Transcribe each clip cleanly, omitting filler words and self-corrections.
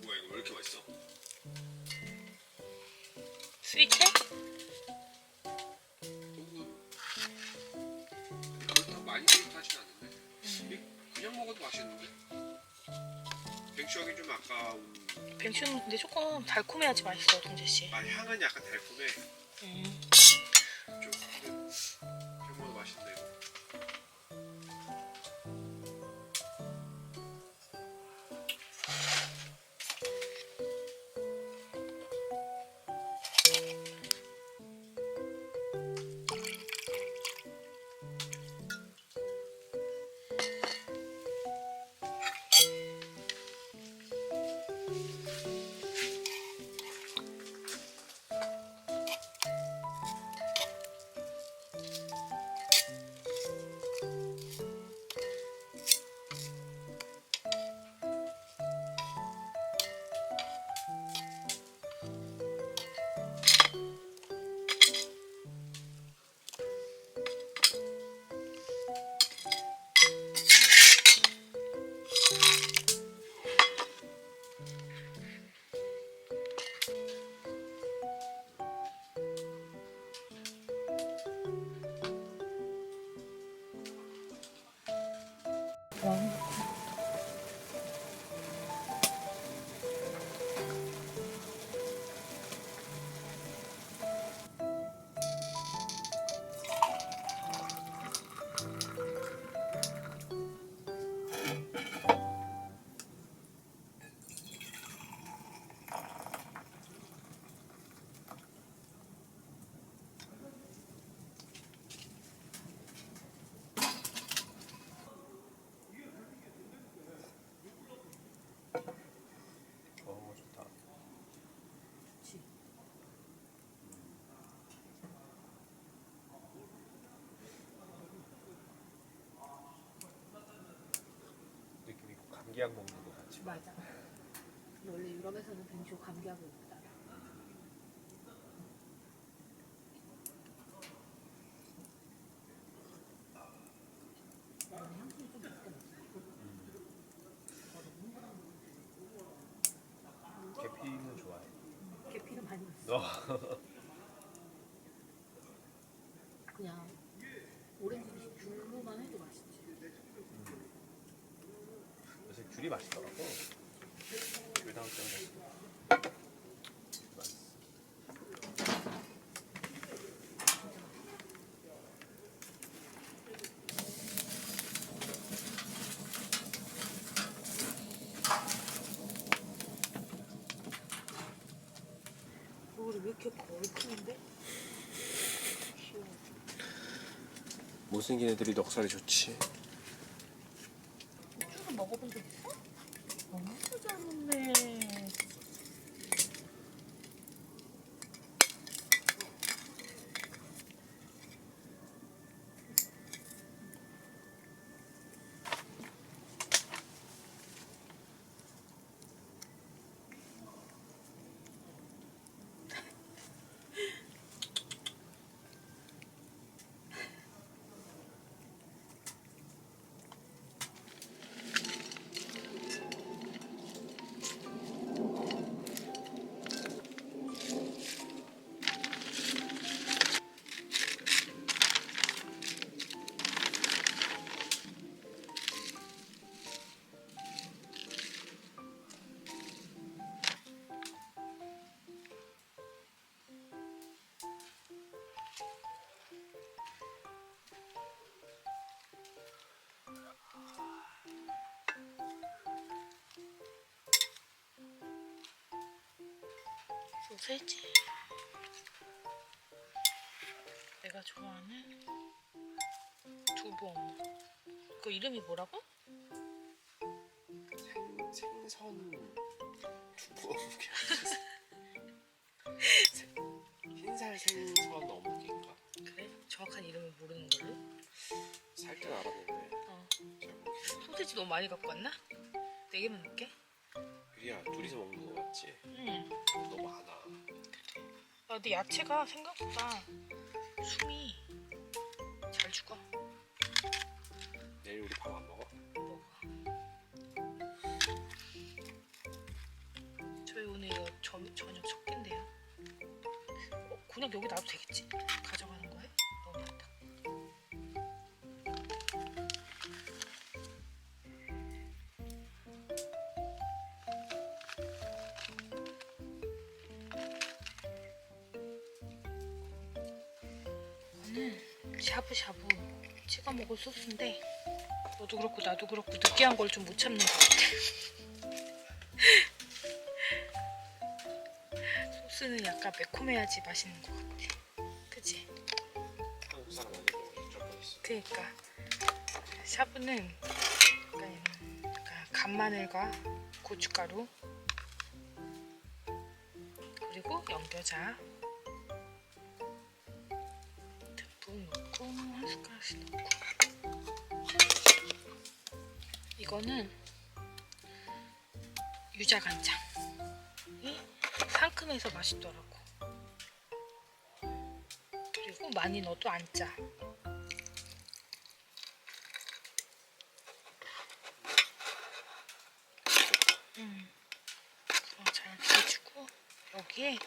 뭐야 이거 왜 이렇게 맛있어? 스위트? 그렇다고 많이 스윗하진 않는데 그냥 먹어도 맛있는데? 뱅추하기 좀 아까운. 뱅추는 근데 조금 달콤해야지 맛있어, 동재씨. 아 향은 약간 달콤해. 음. 좀 근데 그냥 먹어도 맛있네 이거. 좋다. 그치. 느낌이 감기약 먹는 거 같지? 맞아. 원래 유럽에서는 뱅쇼 감기약을 먹다. 향수는 좀 맛있게 먹어. 계피는 좋아해. 계피를 많이 넣었어. 그냥 오렌지 귤로만 해도 맛있지. 요새 귤이 맛있더라고. 귤 다음 때 맛있어. 얼굴이 왜 이렇게 벌크는데? 귀여워. 못생긴 애들이 넉살이 좋지. 고추는 먹어본 적 있어? 너무 잘 먹네. 소세지. 내가 좋아하는 두부 어묵. 그 이름이 뭐라고? 생선 두부 어묵이야. 흰살 생선 어묵인가? 그래? 정확한 이름을 모르는 걸로? 살짝 알아보는데 잘 모르겠어. 소세지 너무 많이 갖고 왔나? 4개만 넣을게. 유리야 둘이서 먹는 거 맞지? 응. 너무 많아. 그래. 근데 야채가 생각보다 숨이 잘 죽어. 내일 우리 밥 안 먹어? 먹어. 저희 오늘 이거 저녁 첫 끼인데요. 그냥 여기 놔도 되겠지? 가져가는 거에? 너무 많다. 이거는 샤브샤브 찍어 먹을 소스인데 너도 그렇고 나도 그렇고 느끼한 걸 좀 못 참는 것 같아. 소스는 약간 매콤해야지 맛있는 것 같아. 그치? 한국 사람 아니고 무조건 있어. 그니까 샤브는 약간 간마늘과 고춧가루 그리고 연겨자 듬뿍 넣고 한 숟가락씩 넣고 이거는 유자간장이 상큼해서 맛있더라고. 그리고 많이 넣어도 안 짜. 잘 부어주고 여기에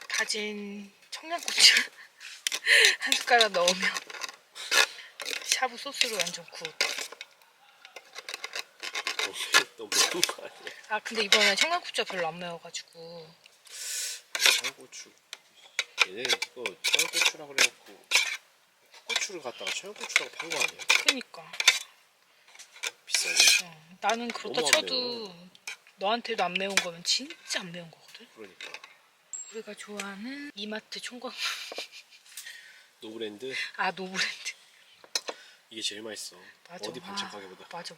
다진 청양고추 한 숟가락 넣으면 샤브 소스로 완전 굿. 너무 매운 거 아니야? 아 근데 이번에 청양고추가 별로 안 매워가지고 청양고추. 얘네 이거 청양고추라 그래갖고 풋고추를 갖다가 청양고추라고 판 거 아니야? 그니까 비싸네. 나는 그렇다 너무 안 쳐도 너한테도 안 매운 거면 진짜 안 매운 거거든. 그러니까. 우리가 좋아하는 이마트 총각 노브랜드 노브랜드. 이게 제일 맛있어. 맞아. 어디 반찬 가게보다. 맞아.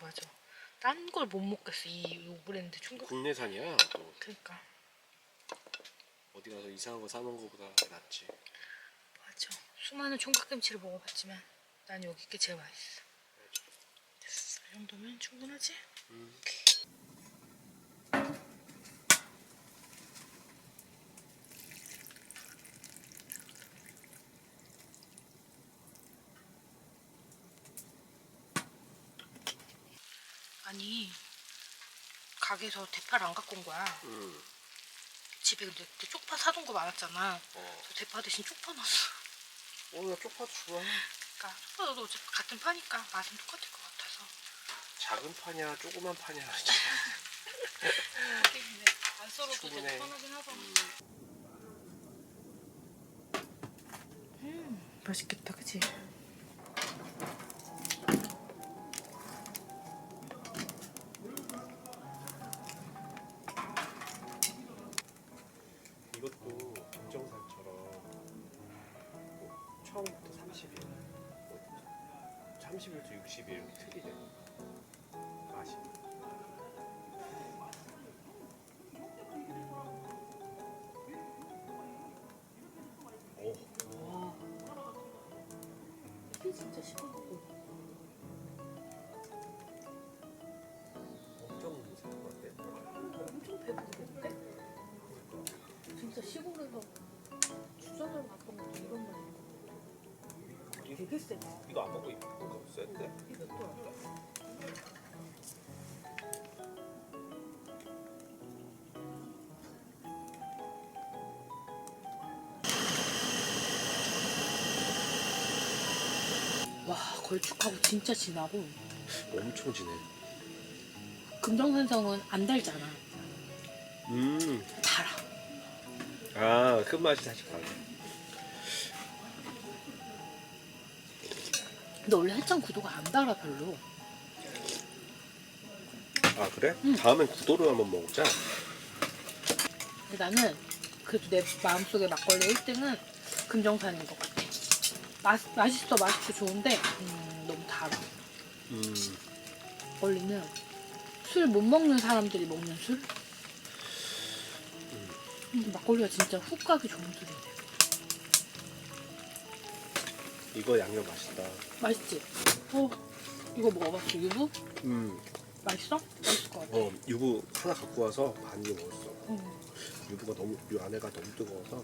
딴 걸 못 먹겠어 이 노브랜드 총각. 국내산이야. 또 그러니까 어디 가서 이상한 거 사는 거보다 낫지. 맞아. 수많은 총각김치를 먹어봤지만 난 여기 게 제일 맛있어. 됐어. 이 정도면 충분하지? 아니 가게에서 대파를 안 갖고 온 거야. 집에 근데 그때 쪽파 사둔 거 많았잖아. 그래서 대파 대신 쪽파 넣었어. 나 쪽파도 좋아해. 그러니까 쪽파 넣어도 어차피 같은 파니까 맛은 똑같을 것 같아서. 작은 파냐 조그만 파냐. 근데 안 썰어도 되고 충분해. 편하긴 하잖아. 맛있겠다, 그치? 이것도 금정산처럼 뭐 처음부터 30일, 뭐 30일부터 60일 이렇게 틀리대. 맛이. 오, 이게 진짜 시원하고. 엄청 무서운 것 같아. 엄청 배부르겠는데? 진짜 시골에서 주전을 바꾼 것도 이런 맛이 되게 세다. 이거 안 먹고 이거 센데? 이게 몇 도야? 와, 걸쭉하고 진짜 진하고 엄청 진해. 금정산성은 안 달잖아. 달아. 아, 그 맛이 다시 달라. 근데 원래 해장 구도가 안 달아 별로. 아, 그래? 다음엔 구도를 한번 먹자. 근데 나는 그래도 내 마음속에 막걸리 1등은 금정산인 것 같아. 맛있어 좋은데 너무 달아. 막걸리는 술 못 먹는 사람들이 먹는 술? 막걸리가 진짜 훅 가기 좋은 술인데. 이거 양념 맛있다. 맛있지? 이거 먹어봤어, 유부? 맛있어? 맛있을 것 같아. 유부 하나 갖고 와서 반개 먹었어. 응. 유부가 너무 이 안에가 너무 뜨거워서.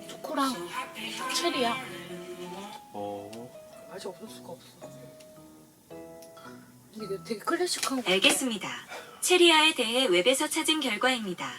초코랑 체리야. 어. 맛이 없을 수가 없어. 이게 되게 클래식한 거 같아. 알겠습니다. 체리아에 대해 웹에서 찾은 결과입니다.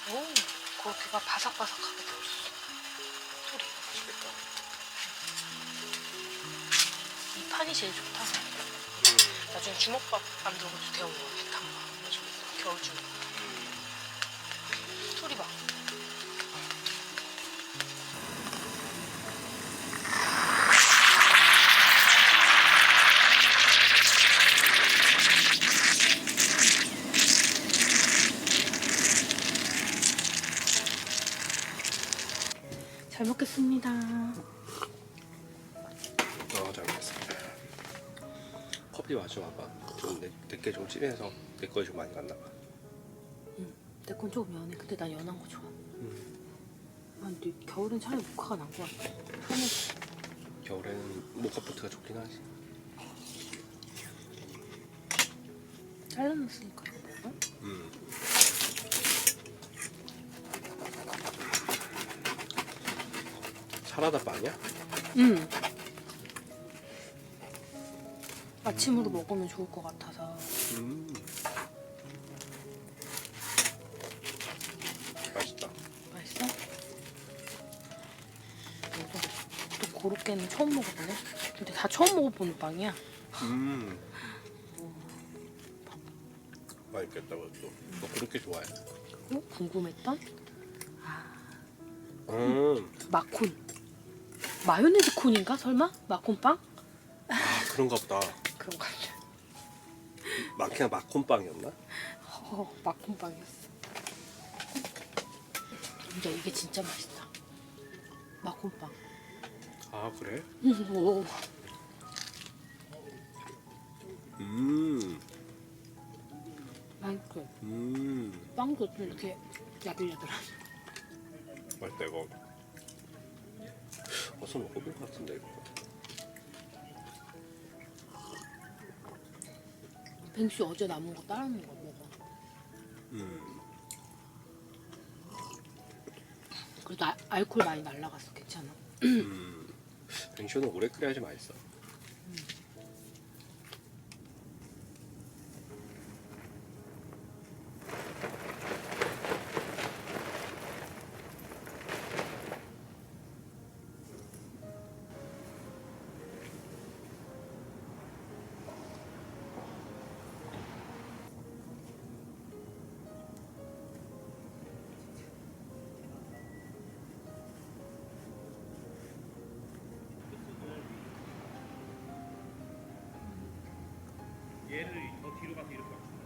오, 고기가 바삭바삭하게 들었어. 소리. 맛있겠다. 이 판이 제일 좋다. 나중에 주먹밥 만들어도 데워 먹어야겠다. 맛있겠다. 겨울 주먹. 소리 봐. 잘 먹겠습니다. 잘 먹겠습니다. 커피 마셔봐봐. 좀 내게 좀 진해서 내 거에 좀 많이 갔나 봐. 내 건 조금 연해. 근데 난 연한 거 좋아. 아, 근데 겨울엔 차라리 모카가 난 것 같아. 편해서. 겨울에는 모카포트가 좋긴 하지. 잘라놨으니까 이거 먹어? 사라다 빵이야? 응. 아침으로 먹으면 좋을 것 같아서. 맛있다. 맛있어? 또 고로케는 처음 먹어보네. 근데 다 처음 먹어보는 빵이야. 맛있겠다 그것도. 너 그렇게 좋아해? 궁금했던 음. 마콘. 마요네즈 콘인가 설마? 마콘빵? 그런가 보다. 그런가 보다. 그냥 마콘빵이었나? 마콘빵이었어. 근데 이게 진짜 맛있다. 마콘빵. 아 그래? 오. 맛있어. 빵도 좀 이렇게 야들야들한. 맛있다 이거. 어서 먹어볼 것 같은데 이거. 뱅씨 어제 남은 거 따라 먹는 거 먹어. 그래도 알코올 많이 날라갔어. 괜찮아. 뱅쇼는 오래 끓여야지 맛있어. 얘를 더 뒤로 가서 이렇게 맞춘다.